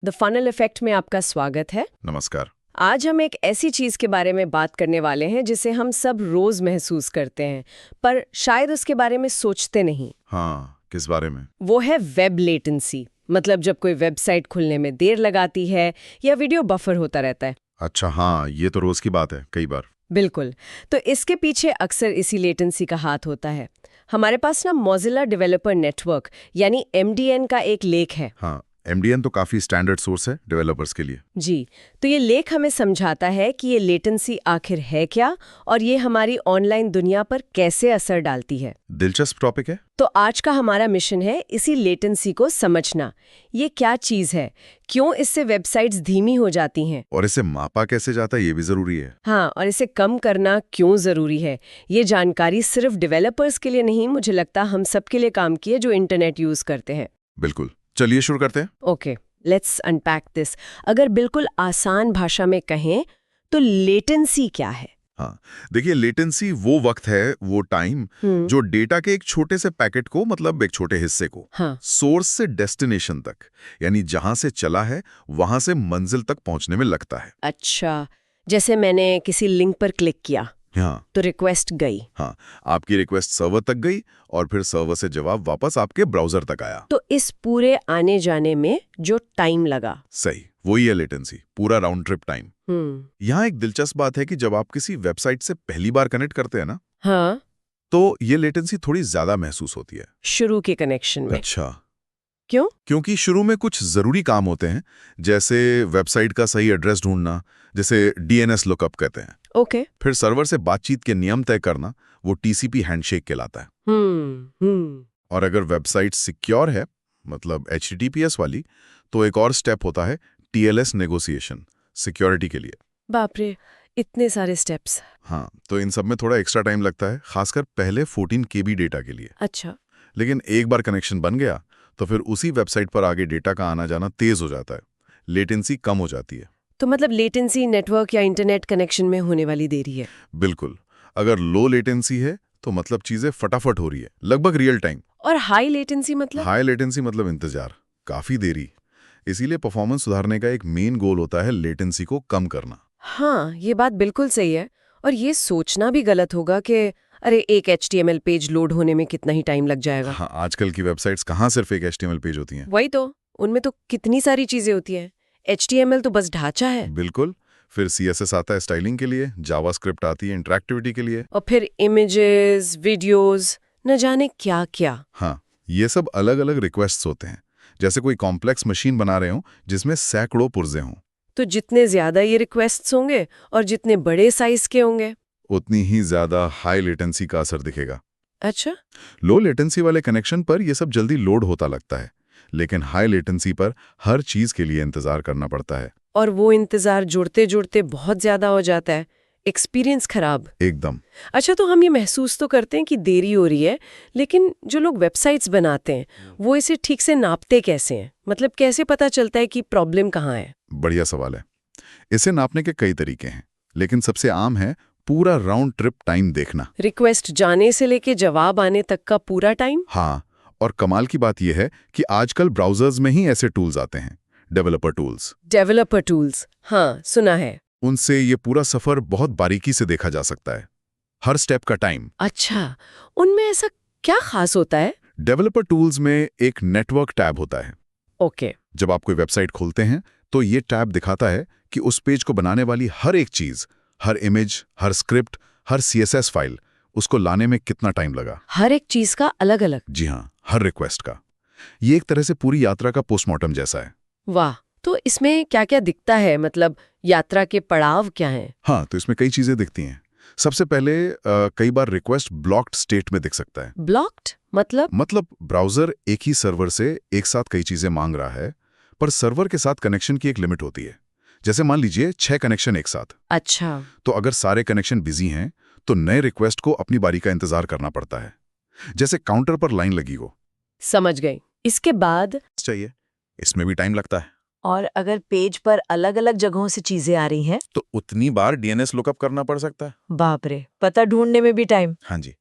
The funnel effect में आपका स्वागत है। नमस्कार। आज हम एक ऐसी चीज के बारे में बात करने वाले हैं जिसे हम सब रोज महसूस करते हैं, पर शायद उसके बारे में सोचते नहीं। हाँ, किस बारे में? वो है वेब लेटेंसी। मतलब जब कोई वेबसाइट खुलने में देर लगाती है या वीडियो बफर होता रहता है। अच्छा, हाँ, ये तो रोज की बात है, कई बार। बिल्कुल। तो इसके पीछे अक्सर इसी लेटेंसी का हाथ होता है। हमारे पास ना मोजिला डेवलपर नेटवर्क यानी MDN का एक लेख है। हाँ, MDN तो काफी स्टैंडर्ड सोर्स है डेवलपर्स के लिए। जी, तो ये लेख हमें समझाता है कि ये लेटेंसी आखिर है क्या और ये हमारी ऑनलाइन दुनिया पर कैसे असर डालती है। दिलचस्प टॉपिक है। तो आज का हमारा मिशन है इसी लेटेंसी को समझना। ये क्या चीज है, क्यों इससे वेबसाइट्स धीमी हो जाती हैं, और इसे मापा कैसे जाता है ये भी जरूरी है। हाँ, और इसे कम करना क्यों जरूरी है। ये जानकारी सिर्फ डेवलपर्स के लिए नहीं, मुझे लगता हम सबके लिए काम की है जो इंटरनेट यूज करते हैं। बिल्कुल, चलिए शुरू करते हैं। Okay, let's unpack this. अगर बिल्कुल आसान भाषा में कहें तो लेटेंसी क्या है? हाँ, देखिए, लेटेंसी वो वक्त है, वो टाइम जो डेटा के एक छोटे से पैकेट को, मतलब एक छोटे हिस्से को, हाँ। सोर्स से डेस्टिनेशन तक, यानी जहां से चला है वहां से मंजिल तक पहुंचने में लगता है। अच्छा, जैसे मैंने किसी लिंक पर क्लिक किया हाँ तो रिक्वेस्ट गई। हाँ, आपकी रिक्वेस्ट सर्वर तक गई और फिर सर्वर से जवाब वापस आपके ब्राउजर तक आया। तो इस पूरे आने जाने में जो टाइम लगा, सही, वही है लेटेंसी, पूरा राउंड ट्रिप टाइम। यहाँ एक दिलचस्प बात है कि जब आप किसी वेबसाइट से पहली बार कनेक्ट करते हैं ना, हाँ, तो ये लेटेंसी थोड़ी ज्यादा महसूस होती है। शुरू के कनेक्शन में। अच्छा, क्यों? क्योंकि शुरू में कुछ जरूरी काम होते हैं, जैसे वेबसाइट का सही एड्रेस ढूंढना, जिसे DNS लुकअप कहते हैं। ओके। फिर सर्वर से बातचीत के नियम तय करना, वो TCP हैंडशेक कहलाता है। और अगर वेबसाइट सिक्योर है, मतलब HTTPS वाली, तो एक और स्टेप होता है TLS नेगोशिएशन, सिक्योरिटी के लिए। बाप रे, इतने सारे स्टेप्स। हाँ, तो इन सब में थोड़ा एक्स्ट्रा टाइम लगता है, खासकर पहले 14 KB डेटा के लिए। अच्छा। लेकिन एक बार कनेक्शन बन गया तो फिर उसी वेबसाइट पर आगे डेटा का आना जाना तेज हो जाता है, लेटेंसी कम हो जाती है। तो मतलब लेटेंसी नेटवर्क या इंटरनेट कनेक्शन में होने वाली देरी है। बिल्कुल, अगर लो लेटेंसी है तो मतलब चीजें फटाफट हो रही है, लगभग रियल टाइम। और हाई लेटेंसी मतलब? हाई लेटेंसी मतलब इंतजार, काफी देरी। इसीलिए परफॉर्मेंस सुधारने का एक मेन गोल होता है लेटेंसी को कम करना। हाँ, ये बात बिल्कुल सही है। और ये सोचना भी गलत होगा कि अरे एक HTML पेज लोड होने में कितना ही टाइम लग जाएगा। हाँ, आजकल की वेबसाइट्स कहाँ सिर्फ एक HTML पेज होती हैं। वही तो, उनमें तो कितनी सारी चीजें होती हैं। HTML तो बस ढांचा है। बिल्कुल, फिर CSS आता है स्टाइलिंग के लिए, जावास्क्रिप्ट आती है इंटरैक्टिविटी के लिए। और फिर इमेजेस, वीडियोस, न जाने क्या क्या। हाँ, ये सब अलग अलग रिक्वेस्ट्स होते हैं, जैसे कोई कॉम्प्लेक्स मशीन बना रहे हो जिसमें सैकड़ों पुर्जे हों। तो जितने ज्यादा ये रिक्वेस्ट्स होंगे और जितने बड़े साइज के होंगे, उतनी ही ज्यादा हाई लेटेंसी का असर दिखेगा। अच्छा। लो लेटेंसी वाले कनेक्शन पर यह सब जल्दी लोड होता लगता है, लेकिन हाई लेटेंसी पर हर चीज के लिए इंतजार करना पड़ता है। और वो इंतजार जुड़ते जुड़ते बहुत ज्यादा हो जाता है, एक्सपीरियंस खराब। एकदम। अच्छा, तो हम ये महसूस तो करते हैं कि देरी हो रही है, लेकिन जो लोग वेबसाइट्स बनाते हैं वो इसे ठीक से नापते कैसे हैं? मतलब कैसे पता चलता है कि प्रॉब्लम कहाँ है? बढ़िया सवाल है। इसे नापने के कई तरीके हैं, लेकिन सबसे आम है पूरा राउंड ट्रिप टाइम देखना। रिक्वेस्ट जाने से लेके जवाब आने तक का पूरा टाइम? हाँ, और कमाल की बात यह है कि आजकल ब्राउजर्स में ही ऐसे टूल्स आते हैं, डेवलपर टूल्स। डेवलपर टूल्स, हाँ सुना है। उनसे ये पूरा सफर बहुत बारीकी से देखा जा सकता है, हर स्टेप का टाइम। अच्छा, उनमें ऐसा क्या खास होता है? डेवलपर टूल्स में एक नेटवर्क टैब होता है। ओके। जब आप कोई वेबसाइट खोलते हैं तो ये टैब दिखाता है कि उस पेज को बनाने वाली हर एक चीज, हर इमेज, हर स्क्रिप्ट, हर CSS फाइल, उसको लाने में कितना टाइम लगा। हर एक चीज का अलग अलग? जी हाँ, हर रिक्वेस्ट का। ये एक तरह से पूरी यात्रा का पोस्टमार्टम जैसा है। वाह, तो इसमें क्या क्या दिखता है? मतलब यात्रा के पड़ाव क्या हैं? हाँ, तो इसमें कई चीजें दिखती हैं। सबसे पहले कई बार रिक्वेस्ट ब्लॉक्ड स्टेट में दिख सकता है। ब्लॉक्ड मतलब ब्राउजर एक ही सर्वर से एक साथ कई चीजें मांग रहा है, पर सर्वर के साथ कनेक्शन की एक लिमिट होती है। जैसे मान लीजिए 6 कनेक्शन एक साथ। अच्छा। तो अगर सारे कनेक्शन बिजी हैं तो नए रिक्वेस्ट को अपनी बारी का इंतजार करना पड़ता है, जैसे काउंटर पर लाइन लगी हो। समझ गई। इसके बाद? चाहिए, इसमें भी टाइम लगता है। और अगर पेज पर अलग-अलग जगहों से चीजें आ रही हैं, तो उतनी बार DNS लुकअप करना पड़ सकता है। बाप रे, पता ढूंढने में भी टाइम। हाँ जी,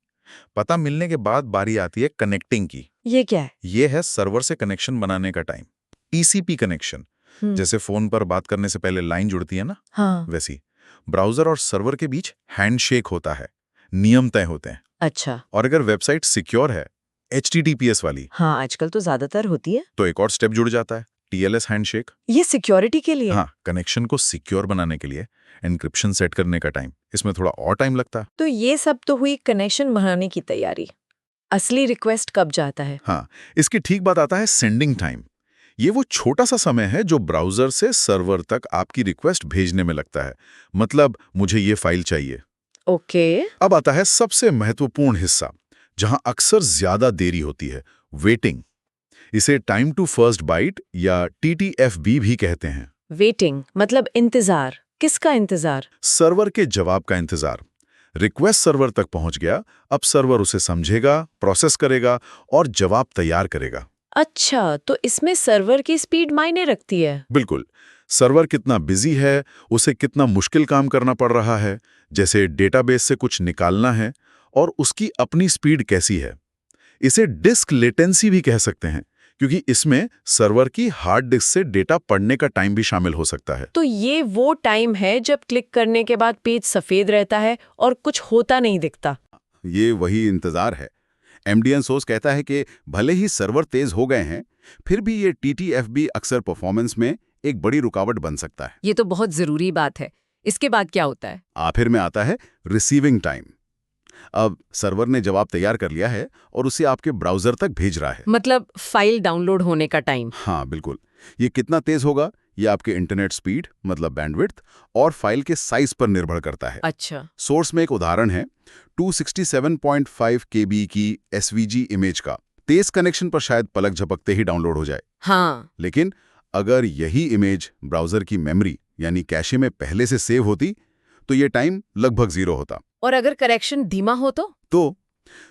पता मिलने के बाद बारी आती है कनेक्टिंग की। ये क्या है? ये है सर्वर से कनेक्शन बनाने का टाइम, TCP कनेक्शन, जैसे फोन पर बात करने से पहले लाइन जुड़ती है ना, हाँ। वैसी ब्राउजर और सर्वर के बीच हैंडशेक होता है, नियम तय होते हैं। अच्छा। और अगर वेबसाइट सिक्योर है, HTTPS वाली, हाँ, आजकल तो ज्यादातर होती है। तो एक और स्टेप जुड़ जाता है, TLS हैंडशेक। ये सिक्योरिटी के लिए? हाँ, कनेक्शन को सिक्योर बनाने के लिए एन्क्रिप्शन सेट करने का टाइम, इसमें थोड़ा और टाइम लगता है। तो ये सब तो हुई कनेक्शन बनाने की तैयारी। असली रिक्वेस्ट कब जाता है? हाँ, इसकी ठीक बात आता है सेंडिंग टाइम। ये वो छोटा सा समय है जो ब्राउजर से सर्वर तक आपकी रिक्वेस्ट भेजने में लगता है। मतलब मुझे ये फाइल चाहिए। ओके। अब आता है सबसे महत्वपूर्ण हिस्सा, जहां अक्सर ज्यादा देरी होती है, वेटिंग। इसे टाइम टू फर्स्ट बाइट या TTFB भी कहते हैं। वेटिंग मतलब इंतजार। किसका इंतजार? सर्वर के जवाब का इंतजार। रिक्वेस्ट सर्वर तक पहुंच गया, अब सर्वर उसे समझेगा, प्रोसेस करेगा और जवाब तैयार करेगा। अच्छा, तो इसमें सर्वर की स्पीड मायने रखती है। बिल्कुल। सर्वर कितना बिजी है, उसे कितना मुश्किल काम करना पड़ रहा है, जैसे डेटाबेस से कुछ निकालना है, और उसकी अपनी स्पीड कैसी है। इसे डिस्क लेटेंसी भी कह सकते हैं, क्योंकि इसमें सर्वर की हार्ड डिस्क से डेटा पढ़ने का टाइम भी शामिल हो सकता है। तो ये वो टाइम है जब क्लिक करने के बाद पेज सफेद रहता है और कुछ होता नहीं दिखता। ये वही इंतजार है। MDN सोर्स कहता है कि भले ही सर्वर तेज हो गए हैं, फिर भी ये TTFB अक्सर परफॉर्मेंस में एक बड़ी रुकावट बन सकता है। ये तो बहुत जरूरी बात है। इसके बाद क्या होता है? आखिर में आता है रिसीविंग टाइम। अब सर्वर ने जवाब तैयार कर लिया है और उसे आपके ब्राउजर तक भेज रहा है। मतलब फाइल डाउनलोड होने का टाइम। हाँ, बिल्कुल। ये कितना तेज होगा, ये आपके इंटरनेट स्पीड मतलब बैंडविड्थ और फाइल के साइज पर निर्भर करता है। अच्छा। सोर्स में एक उदाहरण है 267.5 KB की SVG इमेज का। तेज कनेक्शन पर शायद पलक झपकते ही डाउनलोड हो जाए। हाँ। लेकिन अगर यही इमेज ब्राउजर की मेमोरी यानी कैशे में पहले से सेव होती, तो ये टाइम लगभग 0 होता। और अगर कनेक्शन धीमा हो तो?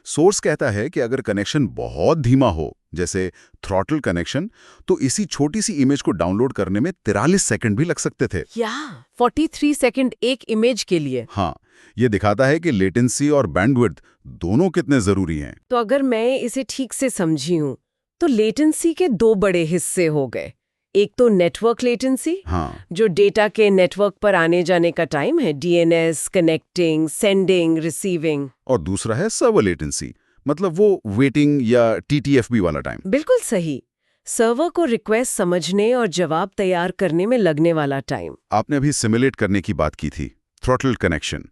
सोर्स कहता है कि अगर कनेक्शन बहुत धीमा हो, जैसे थ्रॉटल कनेक्शन, तो इसी छोटी सी इमेज को डाउनलोड करने में 43 सेकंड भी लग सकते थे। या 43 सेकंड एक इमेज के लिए? हाँ, ये दिखाता है कि लेटेंसी और बैंडविड्थ दोनों कितने जरूरी हैं। तो अगर मैं इसे ठीक से समझी हूँ, तो लेटेंसी के दो बड़े हिस्से हो गए। एक तो नेटवर्क लेटेंसी, हाँ, जो डेटा के नेटवर्क पर आने जाने का टाइम है, DNS, कनेक्टिंग, सेंडिंग, रिसीविंग। और दूसरा है सर्वर लेटेंसी, मतलब वो वेटिंग या TTFB वाला टाइम। बिल्कुल सही। सर्वर को रिक्वेस्ट समझने और जवाब तैयार करने में लगने वाला टाइम। आपने अभी सिमुलेट करने की बात की थी, थ्रॉटल कनेक्शन।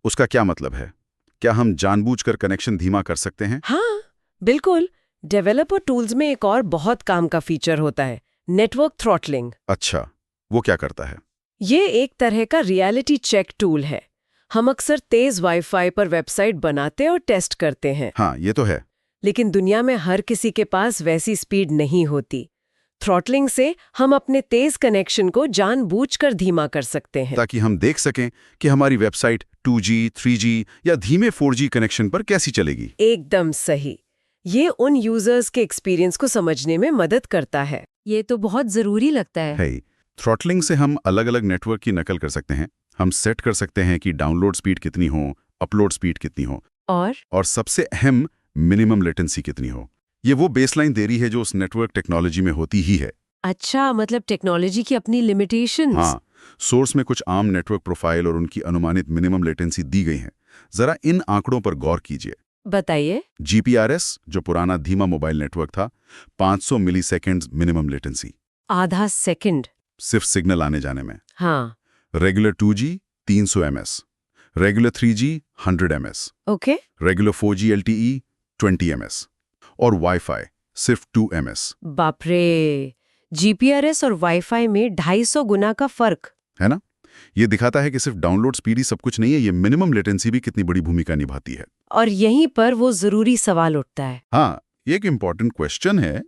उसका क्या मतलब है? क्या हम जानबूझकर कनेक्शन धीमा कर सकते हैं? हाँ, बिल्कुल। डेवलपर टूल्स में एक और बहुत काम का फीचर होता है, नेटवर्क थ्रॉटलिंग। अच्छा, वो क्या करता है? ये एक तरह का रियलिटी चेक टूल है। हम अक्सर तेज वाईफाई पर वेबसाइट बनाते और टेस्ट करते हैं। हाँ, ये तो है। लेकिन दुनिया में हर किसी के पास वैसी स्पीड नहीं होती। थ्रॉटलिंग से हम अपने तेज कनेक्शन को जानबूझकर धीमा कर सकते हैं, ताकि हम देख सकें कि हमारी वेबसाइट 2G, 3G या धीमे 4G कनेक्शन पर कैसी चलेगी। एकदम सही। ये उन यूजर्स के एक्सपीरियंस को समझने में मदद करता है। ये तो बहुत जरूरी लगता है। थ्रॉटलिंग से हम अलग-अलग नेटवर्क की नकल कर सकते हैं। हम सेट कर सकते हैं कि डाउनलोड स्पीड कितनी हो, अपलोड स्पीड कितनी हो, और सबसे अहम मिनिमम लेटेंसी कितनी हो। ये वो बेसलाइन देरी है जो उस नेटवर्क टेक्नोलॉजी में होती ही है। अच्छा, मतलब टेक्नोलॉजी की अपनी लिमिटेशंस। हाँ, सोर्स में कुछ आम नेटवर्क प्रोफाइल और उनकी अनुमानित मिनिमम लेटेंसी दी गई है। जरा इन आंकड़ों पर गौर कीजिए। बताइए। GPRS, जो पुराना धीमा मोबाइल नेटवर्क था, 500 मिलीसेकंड्स मिनिमम लेटेंसी, आधा सेकंड सिर्फ सिग्नल आने जाने में। हाँ, regular 2G 300 ms, regular 3G 100 ms, okay. Regular 4G LTE 20 ms और वाईफाई सिर्फ 2 ms। बाप रे, जीपीआरएस और वाईफाई में 250 गुना का फर्क। है ना? ये दिखाता है कि सिर्फ डाउनलोड स्पीड ही सब कुछ नहीं है, ये मिनिमम लेटेंसी भी कितनी बड़ी भूमिका निभाती है। और यहीं पर वो जरूरी सवाल उठता है। हाँ, ये एक इम्पॉर्टेंट क्वेश्चन है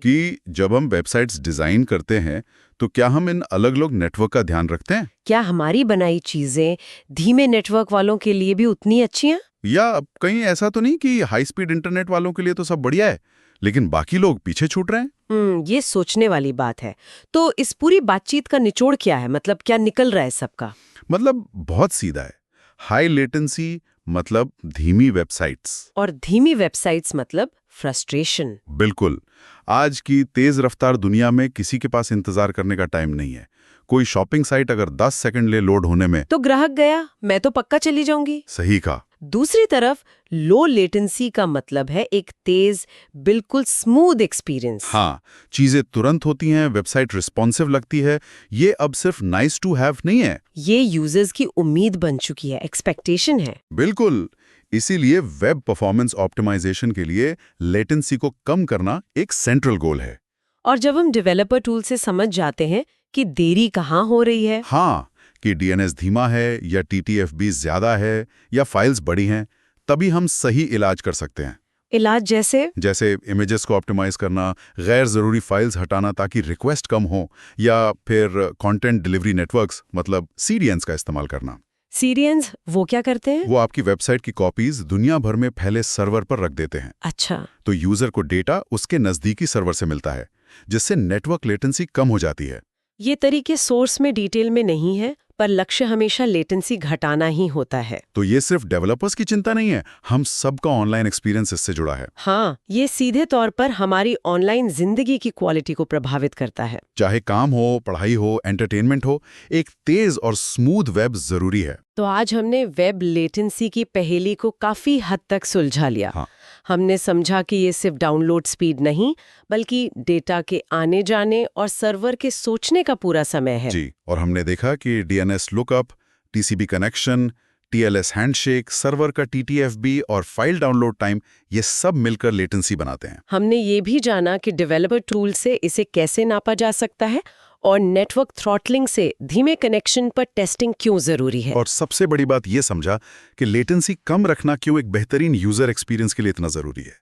कि जब हम वेबसाइट्स डिजाइन करते हैं तो क्या हम इन अलग-अलग नेटवर्क का ध्यान रखते हैं? क्या हमारी बनाई चीजें धीमे नेटवर्क वालों के लिए भी उतनी अच्छी हैं? या कहीं ऐसा तो नहीं कि हाई स्पीड इंटरनेट वालों के लिए तो सब बढ़िया है, लेकिन बाकी लोग पीछे छूट रहे हैं? ये सोचने वाली बात है। तो इस पूरी बातचीत का निचोड़ क्या है? मतलब क्या निकल रहा है सबका? मतलब बहुत सीधा है। हाई लेटेंसी मतलब धीमी वेबसाइट्स। और धीमी वेबसाइट्स मतलब फ्रस्ट्रेशन। बिल्कुल। आज की तेज रफ्तार दुनिया में किसी के पास इंतजार करने का टाइम नहीं है। कोई शॉपिंग साइट अगर 10 सेकंड ले लोड होने में, तो ग्राहक गया, मैं तो पक्का चली जाऊंगी। सही कहा। दूसरी तरफ लो लेटेंसी का मतलब है एक तेज, बिल्कुल स्मूथ एक्सपीरियंस। हाँ, चीजें तुरंत होती हैं, वेबसाइट रिस्पॉन्सिव लगती है। ये अब सिर्फ नाइस टू हैव नहीं है, ये यूजर्स की उम्मीद बन चुकी है, एक्सपेक्टेशन है। बिल्कुल। इसीलिए वेब परफॉर्मेंस ऑप्टिमाइजेशन के लिए लेटेंसी को कम करना एक सेंट्रल गोल है। और जब हम डेवलपर टूल से समझ जाते हैं कि देरी कहाँ हो रही है, हाँ, कि डीएनएस धीमा है या टीटीएफबी ज्यादा है या फाइल्स बड़ी हैं, तभी हम सही इलाज कर सकते हैं। इलाज जैसे इमेजेस को ऑप्टिमाइज करना, गैर जरूरी फाइल्स हटाना ताकि रिक्वेस्ट कम हो, या फिर कंटेंट डिलीवरी नेटवर्क्स मतलब सीडीएन्स का इस्तेमाल करना। सीरियंस वो क्या करते हैं? वो आपकी वेबसाइट की कॉपीज दुनिया भर में फैले सर्वर पर रख देते हैं। अच्छा, तो यूजर को डेटा उसके नजदीकी सर्वर से मिलता है, जिससे नेटवर्क लेटेंसी कम हो जाती है। ये तरीके सोर्स में डिटेल में नहीं है, पर लक्ष्य हमेशा लेटेंसी घटाना ही होता है। तो ये सिर्फ डेवलपर्स की चिंता नहीं है, हम सबका ऑनलाइन एक्सपीरियंस इससे जुड़ा है। हाँ, ये सीधे तौर पर हमारी ऑनलाइन जिंदगी की क्वालिटी को प्रभावित करता है। चाहे काम हो, पढ़ाई हो, एंटरटेनमेंट हो, एक तेज और स्मूथ वेब जरूरी है। तो आज हमने वेब लेटेंसी की पहेली को काफी हद तक सुलझा लिया। हाँ। हमने समझा कि ये सिर्फ डाउनलोड स्पीड नहीं, बल्कि डेटा के आने जाने और सर्वर के सोचने का पूरा समय है। जी, और हमने देखा कि DNS lookup, TCP connection, TLS handshake, server का टीटीएफबी और फाइल डाउनलोड टाइम, ये सब मिलकर लेटेंसी बनाते हैं। हमने ये भी जाना कि डेवलपर टूल से इसे कैसे नापा जा सकता है और नेटवर्क थ्रॉटलिंग से धीमे कनेक्शन पर टेस्टिंग क्यों जरूरी है। और सबसे बड़ी बात ये समझा कि लेटेंसी कम रखना क्यों एक बेहतरीन यूजर एक्सपीरियंस के लिए इतना जरूरी है।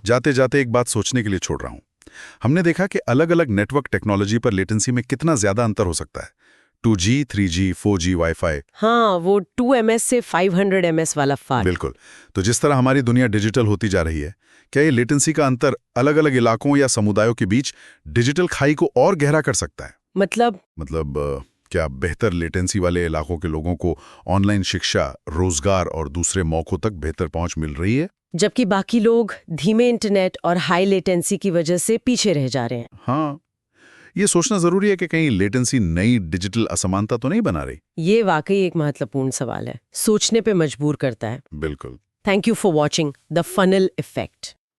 जाते जाते एक बात सोचने के लिए छोड़ रहा हूं। हमने देखा कि अलग अलग नेटवर्क टेक्नोलॉजी पर लेटेंसी में कितना ज्यादा अंतर हो सकता है। 2G, 3G, 4G, wifi. हाँ, वो 2 ms से 500 ms वाला फर्क। बिल्कुल। तो जिस तरह हमारी दुनिया डिजिटल होती जा रही है, क्या ये लेटेंसी का अंतर अलग अलग इलाकों या समुदायों के बीच डिजिटल खाई को और गहरा कर सकता है? मतलब क्या बेहतर लेटेंसी वाले इलाकों के लोगों को ऑनलाइन शिक्षा, रोजगार और दूसरे मौकों तक बेहतर पहुंच मिल रही है, जबकि बाकी लोग धीमे इंटरनेट और हाई लेटेंसी की वजह से पीछे रह जा रहे हैं? हाँ, ये सोचना जरूरी है कि कहीं लेटेंसी नई डिजिटल असमानता तो नहीं बना रही। ये वाकई एक महत्वपूर्ण सवाल है, सोचने पे मजबूर करता है। बिल्कुल। Thank you for watching the funnel effect.